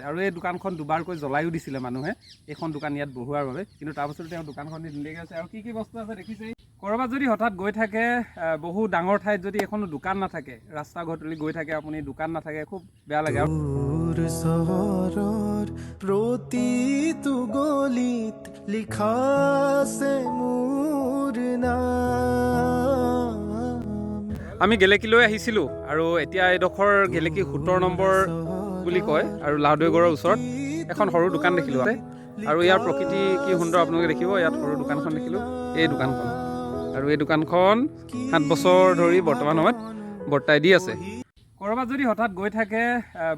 আৰু এই দোকানখন দুবাৰকৈ জ্বলাইও দিছিলে মানুহে এইখন দোকান ইয়াত বহুৱাৰ বাবে, কিন্তু তাৰপিছত তেওঁ দোকানখন দি ধুনীয়াকৈ আছে। আৰু কি বস্তু আছে দেখিছেই। ক'ৰবাত যদি হঠাৎ গৈ থাকে বহু ডাঙৰ ঠাইত যদি এখনো দোকান নাথাকে, ৰাস্তা ঘাটলি গৈ থাকে আপুনি, দোকান নাথাকে, খুব বেয়া লাগে। আৰু চহৰৰ প্ৰতিটো গলিত লিখা আছে মোৰ নাম। আমি গেলেকীলৈ আহিছিলোঁ আৰু এতিয়া এইডোখৰ গেলেকী 17 নম্বৰ বুলি কয় আৰু লাহদৈগড়ৰ ওচৰত এখন সৰু দোকান দেখিলোঁ। আৰু ইয়াৰ প্ৰকৃতি কি সুন্দৰ আপোনালোকে দেখিব। ইয়াত সৰু দোকানখন দেখিলোঁ, এই দোকানখন। আৰু এই দোকানখন 7 বছৰ ধৰি বৰ্তমান সময়ত বৰ্তাই দি আছে। ক'ৰবাত যদি হঠাৎ গৈ থাকে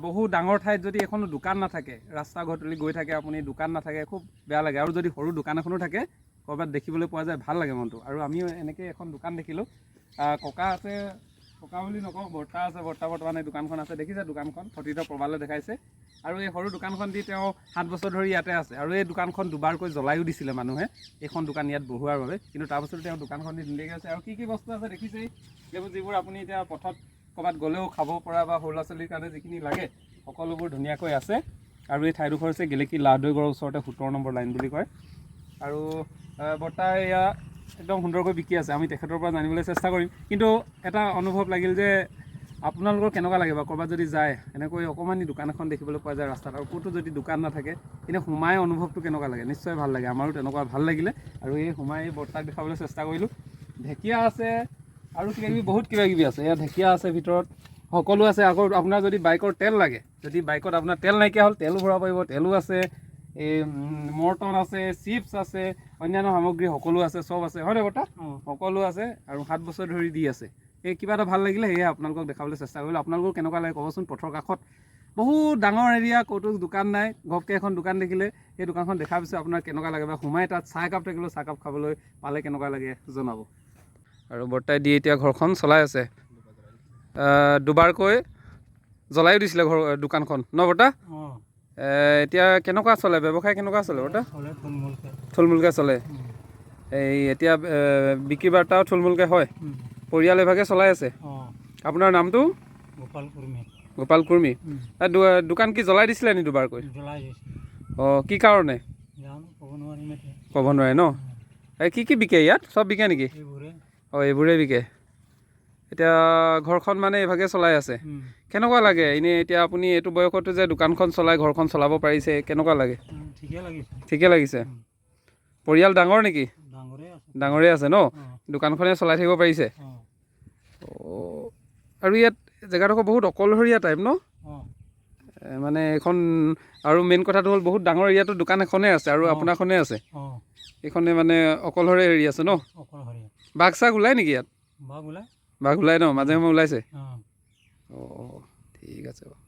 বহু ডাঙৰ ঠাইত যদি এখনো দোকান নাথাকে, ৰাস্তা ঘাটলি গৈ থাকে আপুনি, দোকান নাথাকে, খুব বেয়া লাগে। আৰু যদি সৰু দোকান এখনো থাকে ক'ৰবাত দেখিবলৈ পোৱা যায়, ভাল লাগে মনটো। আৰু আমিও এনেকৈ এখন দোকান দেখিলোঁ। ককা আছে, ককা বুলি নকওঁ, বৰ্তা আছে। বৰ্তা বৰ্তমান এই দোকানখন আছে, দেখিছে দোকানখন ফটিত প্ৰবালে দেখাইছে। আৰু এই সৰু দোকানখন দি তেওঁ 7 বছৰ ধৰি ইয়াতে আছে। আৰু এই দোকানখন দুবাৰকৈ জ্বলাইও দিছিলে মানুহে এইখন দোকান ইয়াত বহুৱাৰ বাবে, কিন্তু তাৰপিছত তেওঁ দোকানখন দি ধুনীয়াকৈ আছে। আৰু কি বস্তু আছে দেখিছেই। এইবোৰ যিবোৰ আপুনি এতিয়া পথত ক'ৰবাত গ'লেও খাব পৰা বা সৰু ল'ৰা ছোৱালীৰ কাৰণে যিখিনি লাগে সকলোবোৰ ধুনীয়াকৈ আছে। আৰু এই ঠাইডোখৰ হৈছে গেলেকী লাহদৈগড়ৰ ওচৰতে 17 নম্বৰ লাইন বুলি কয়। আৰু বৰ্তাই এয়া একদম সুন্দৰকৈ বিকি আছে। আমি তেখেতৰ পৰা জানিবলৈ চেষ্টা কৰিম। কিন্তু এটা অনুভৱ লাগিল যে আপোনালোকৰ কেনেকুৱা লাগে বা ক'ৰবাত যদি যায় এনেকৈ অকণমানি দোকান এখন দেখিবলৈ পোৱা যায় ৰাস্তাত, আৰু ক'তো যদি দোকান নাথাকে, এনেই সোমাই অনুভৱটো কেনেকুৱা লাগে? নিশ্চয় ভাল লাগে, আমাৰো তেনেকুৱা ভাল লাগিলে। আৰু এই সোমাই বৰ্তাক দেখাবলৈ চেষ্টা কৰিলোঁ। ঢেকীয়া আছে আৰু কিবাকিবি বহুত কিবাকিবি আছে। ইয়াত ঢেকীয়া আছে, ভিতৰত সকলো আছে। আকৌ আপোনাৰ যদি বাইকৰ তেল লাগে, যদি বাইকত আপোনাৰ তেল নাইকিয়া হ'ল তেলো ভৰাব পাৰিব, তেলো আছে। এই মৰ্টন আছে, চিপছ আছে, অন্যান্য সামগ্ৰী সকলো আছে, চব আছে, হয়নে বৰ্তা? সকলো আছে। আৰু 7 বছৰ ধৰি দি আছে। এই কিবা এটা ভাল লাগিলে, সেয়ে আপোনালোকক দেখাবলৈ চেষ্টা কৰিলোঁ। আপোনালোকৰ কেনেকুৱা লাগে ক'বচোন। পথৰ কাষত বহুত ডাঙৰ এৰিয়া, ক'তো দোকান নাই, ঘপকৈ এখন দোকান দেখিলে সেই দোকানখন দেখাৰ পিছত আপোনাৰ কেনেকুৱা লাগে, বা সোমাই তাত চাহ একাপ থাকিলেও চাহকাপ খাবলৈ পালে কেনেকুৱা লাগে জনাব। আৰু বৰ্তাই দি এতিয়া ঘৰখন চলাই আছে। দুবাৰকৈ জ্বলাইও দিছিলে দোকানখন, ন বৰ্তা? এতিয়া কেনেকুৱা চলে ব্যৱসায়, কেনেকুৱা চলে বৰ্তা? থুলমূলকৈ চলে। এই এতিয়া বিক্ৰী বাৰ্তাও থুলমূলকৈ হয়, পৰিয়াল এভাগে চলাই আছে। আপোনাৰ নামটো? গোপাল কুৰ্মী। দোকান কি জ্বলাই দিছিলে নি দুবাৰকৈ? অঁ, কি কাৰণে ক'ব নোৱাৰে ন? এই কি বিকে ইয়াত? চব বিকে নেকি? অঁ, এইবোৰে বিকে। এতিয়া ঘৰখন মানে এইভাগে চলাই আছে। কেনেকুৱা লাগে এনেই এতিয়া আপুনি এইটো বয়সতো যে দোকানখন চলাই ঘৰখন চলাব পাৰিছে, কেনেকুৱা লাগে? ঠিকে লাগিছে। পৰিয়াল ডাঙৰ নেকি? ডাঙৰে আছে ন? দোকানখনে চলাই থাকিব পাৰিছে। অঁ, আৰু ইয়াত জেগাডোখৰ বহুত অকলশৰীয়া টাইপ ন? মানে এইখন, আৰু মেইন কথাটো হ'ল বহুত ডাঙৰ এৰিয়াটো দোকান এখনেই আছে আৰু আপোনাৰখনেই আছে। এইখনে মানে অকলশৰে হেৰি আছে ন? বাঘ চাঘ ওলাই নেকি ইয়াত? বাঘ ওলাই ন? মাজে সময়ে ওলাইছে? অঁ, ঠিক আছে বাৰু।